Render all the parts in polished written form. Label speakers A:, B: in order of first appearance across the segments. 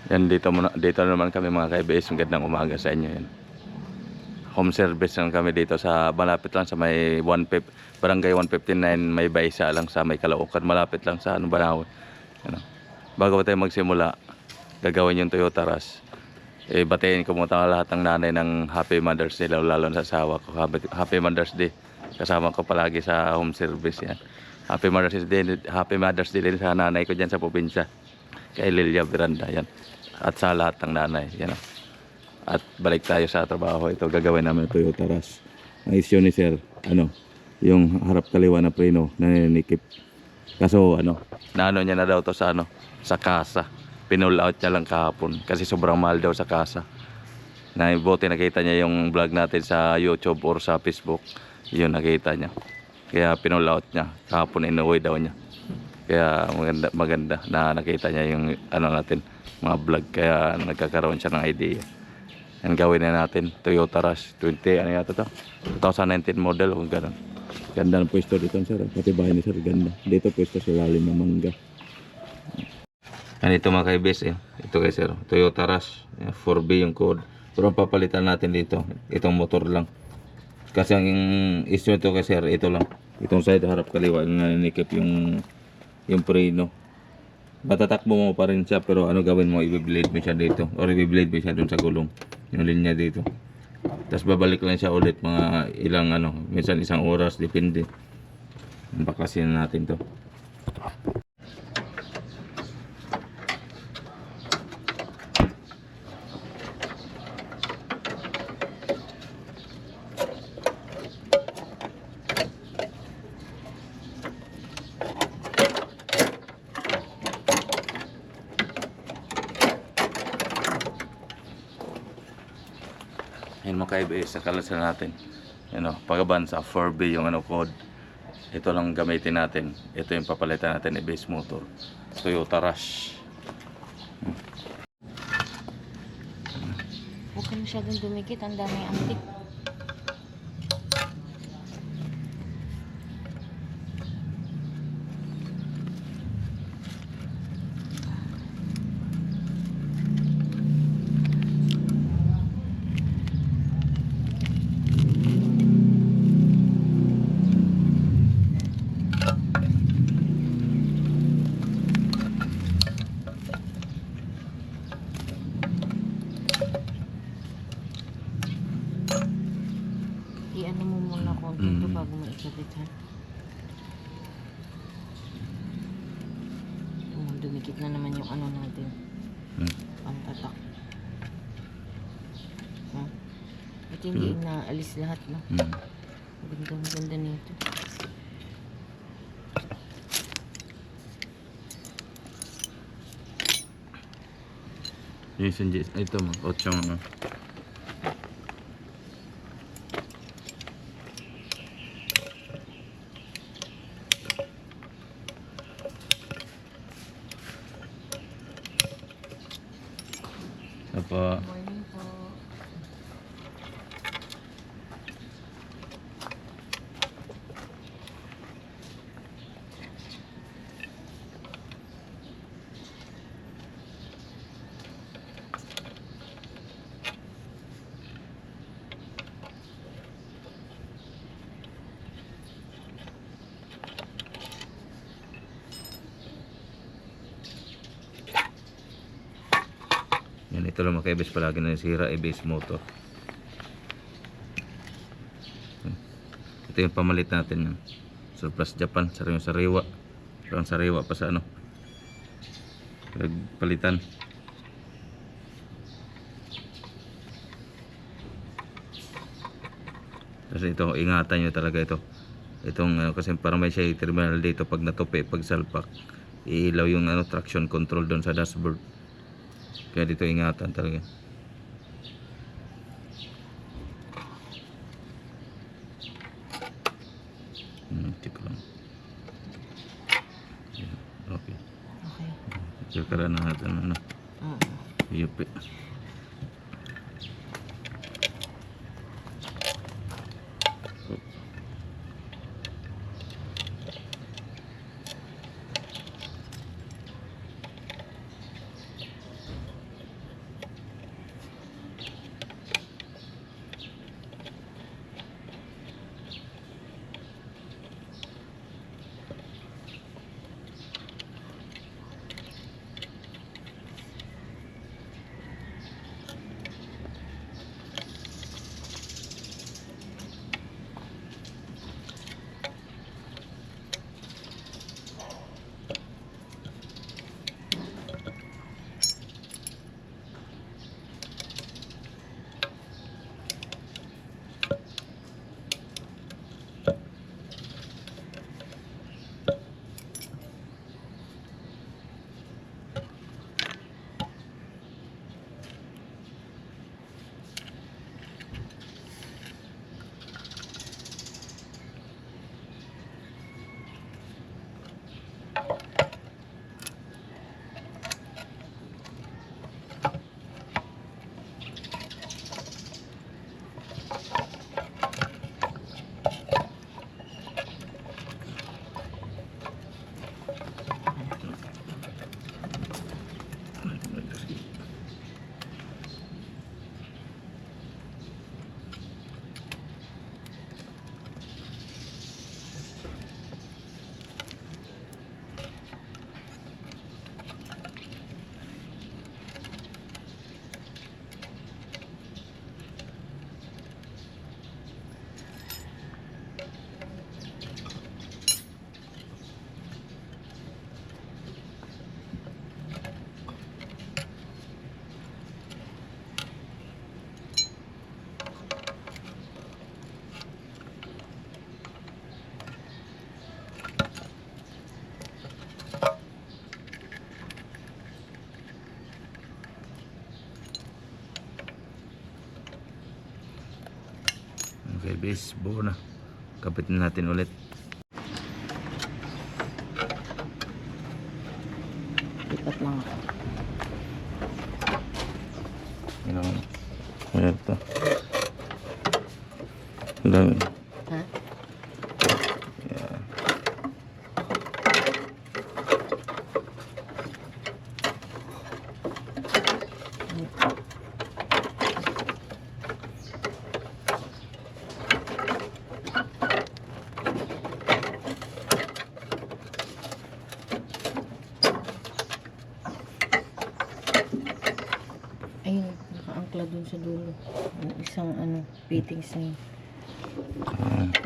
A: Yan, dito naman kami mga ka-ABS. Magandang umaga sa inyo yan. Home service lang kami dito sa malapit lang sa may Barangay 159, may Baisa lang sa may Caloocan, malapit lang sa Banahaw. Ano. Bago tayo magsimula, gagawin yung Toyota Rush. Batiin ko muna lahat ng nanay ng Happy Mother's Day, lalo na sa asawa ko. Happy Mother's Day. Kasama ko palagi sa home service yan. Happy Mother's Day, Happy Mother's Day din sa nanay ko dyan sa probinsya. Kay Lilia Miranda yan. At sa lahat ng nanay yan. At balik tayo sa trabaho. Ito gagawin namin ng Toyota Rush. Ang issue ni sir, yung harap kaliwa na preno naninikip. Kaso naano niya na daw to sa sa kasa. Pinull out niya lang kahapon kasi sobrang mahal daw sa kasa. Buti nakita niya yung vlog natin sa YouTube or sa Facebook. Yun nakita niya. Kaya pinull out niya kahapon, inuwi daw niya. Kaya maganda na nakita niya yung natin, mga vlog, kaya nagkakaroon siya ng idea. Yan gawin na natin, Toyota Rush 20, yata to? 2019 model o gano'n. Ganda ng pwesto dito sir, pati bahay ni sir ganda. Dito pwesto sa lalim ng mangga. Yan ito mga kaibes ito kay sir, Toyota Rush 4B yung code. Pero ang papalitan natin dito, itong motor lang. Kasi ang issue ito kay sir, ito lang. Itong side harap kaliwa, yung nanikip yung preno. Matatakbo mo pa rin siya, pero gawin mo, i-blade mo siya dito or i-blade mo siya dun sa gulong, yung linya dito. Tapos babalik lang siya ulit mga ilang minsan isang oras, depende. Baklasin natin to. Yan mga ka-ABS, nakalasan natin. Pagaban sa 4B yung code. Ito lang gamitin natin. Ito yung papalitan natin ni base motor. Toyota Rush.
B: Huwag ka masyadong dumikit, ang daming antik. I-ano mo muna konti ito bago mo ikabit, ha? Dumikit na naman yung natin. Pantatak. Ito hindi naalis lahat, no? Maganda nito.
A: Jason, ito mo, 8 apa.
B: Morning po.
A: Yan, ito lang mga ka-ABS, palagi na nasira base motor. Ito yung pamalit natin, Surplus Japan, yung sariwa. Parang sariwa pa sa palitan. Kasi ito, ingatan nyo talaga ito. Itong kasi parang may shade terminal dito, pag natupi, pag salpak, iilaw yung traction control doon sa dashboard. Kaya dito ingatan talaga. Check lang. Okay. Check na natin Yupi. Okay, base, buo na. Kapitin natin ulit.
B: Lipat lang ako.
A: Ayan ito. Dami.
B: Ha?
A: Ayan.
B: Ayun, nakaangkla dun sa dulo. Yung isang ano, fittings niya.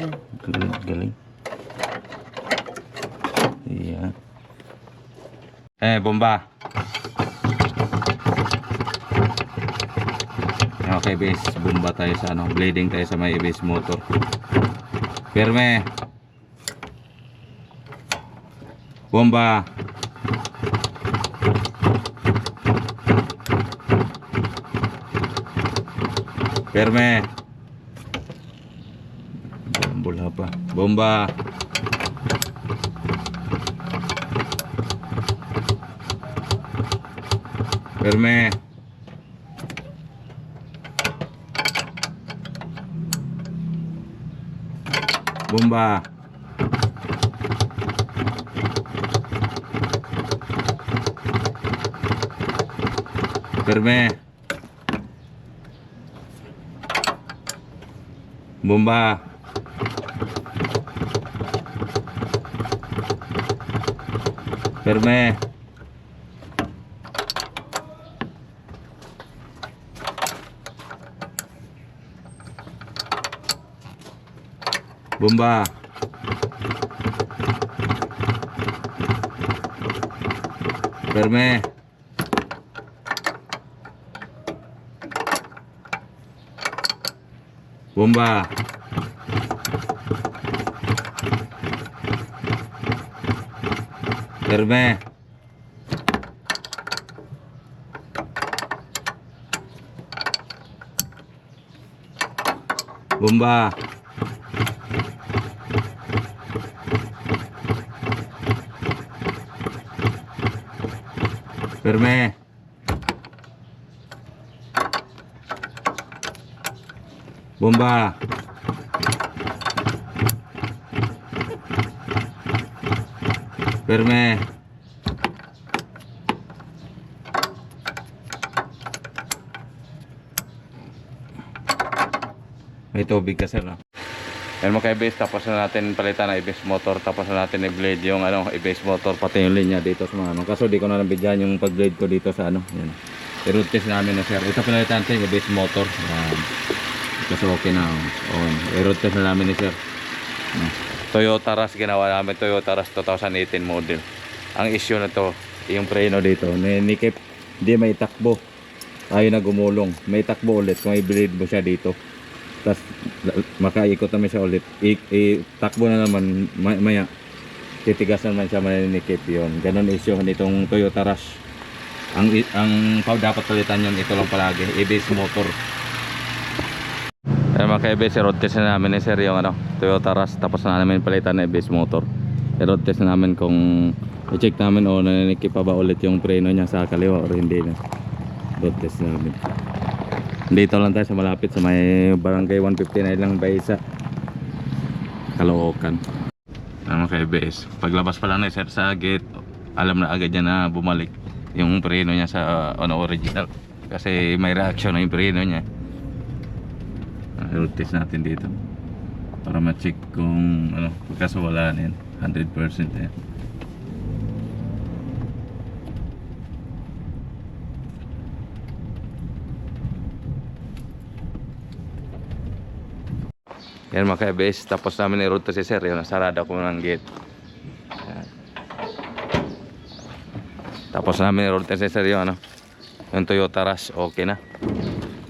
B: Yan.
A: Galing, galing. Ayan. Bomba. Okay, base. Bomba tayo sa ano. Blading tayo sa may base motor. Firme. Bomba. Firme. Bola pa. Bomba. Firme. Bomba. Firme. Bomba. Firme. Bomba. Firme. Bomba. Firme. Bomba. Firme. Bomba. Firme. May tubig ka sir, no? Yan mga ka-base, tapos na natin palitan na i-base motor, tapos na natin i-blade yung ano, i-base motor, pati yung linya dito sa mga ano. Kaso di ko na nabigyan yung pag-blade ko dito sa ano, yan. I-root test namin na sir. Ito pinalitan natin yung i-base motor. Yan. Kasi okay na. I-root test na namin ni sir. Toyota Rush ginawa namin, Toyota Rush 2018 model. Ang issue na to, yung preno dito, nikip, di may takbo. Ayaw na gumulong. May takbo ulit kung i-blade mo siya dito. Tapos makaikot naman siya ulit, takbo na naman maya, titigas naman siya, maninikip yun. Ganon issue nitong Toyota Rush. Ang dapat palitan yun, ito lang palagi, i-base motor. Ayan mga ka-base, road test na namin ni sir yung ano, Toyota Rush. Tapos na namin palitan na i-base motor. I-road test na namin kung i-check namin o naninikip pa ba ulit yung preno niya sa kaliwa o hindi na. Road test namin. Dito lang tayo sa malapit sa may barangay 159 lang by isa, Caloocan. Ano kay BS, paglabas pa lang na sir sa gate, alam na agad niya na bumalik yung preno niya sa ano, original, kasi may reaction na yung preno niya. Road test natin dito para ma-check kung ano, kaso wala na yan, 100% yan. Yan mga ka-base, tapos namin i-road to si sir, yun, sarada ko ng gate. Yan. Tapos namin i-road to si sir yung ano, yung Toyota Rush, okay na.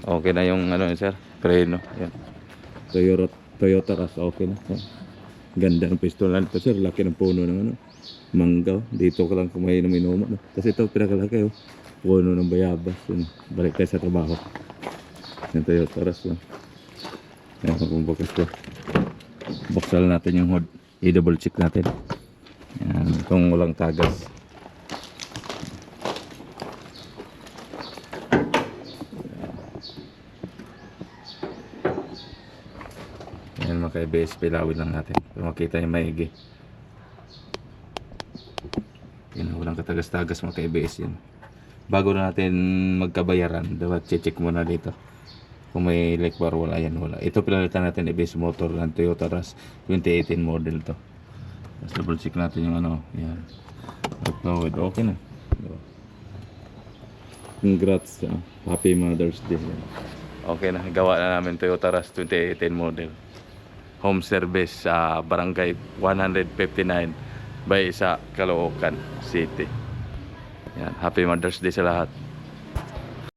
A: Okay na yung ano ni sir, preno. Yan. Toyota Rush, okay na. Yan. Ganda ng pistolan ito sir, laki ng puno ng ano, mangga. Dito ka lang kumain ng inuman. No? Kasi ito pinakalaki, oh. Puno ng bayabas. Yun. Balik tayo sa trabaho. Yung Toyota Rush lang. Ayan, kung bukas ko. Buksan natin yung hood. I-double check natin. Ayan, kung walang tagas. Ayan mga ka-ABS, pilawin lang natin para makita yung maigi. Ayan, walang katagas-tagas mga ka-ABS yan. Bago na natin magkabayaran, dapat check muna dito kung may leak bar. Wala yan, wala. Ito pinalitan natin ABS motor ng Toyota Rush 2018 model to. Tapos double check natin yung ano. Yan, upload, okay na. Diba? Congrats, happy Mother's Day. Okay na, gawa na namin Toyota Rush 2018 model. Home service sa Barangay 159 by sa Caloocan City. Yan, happy Mother's Day sa lahat.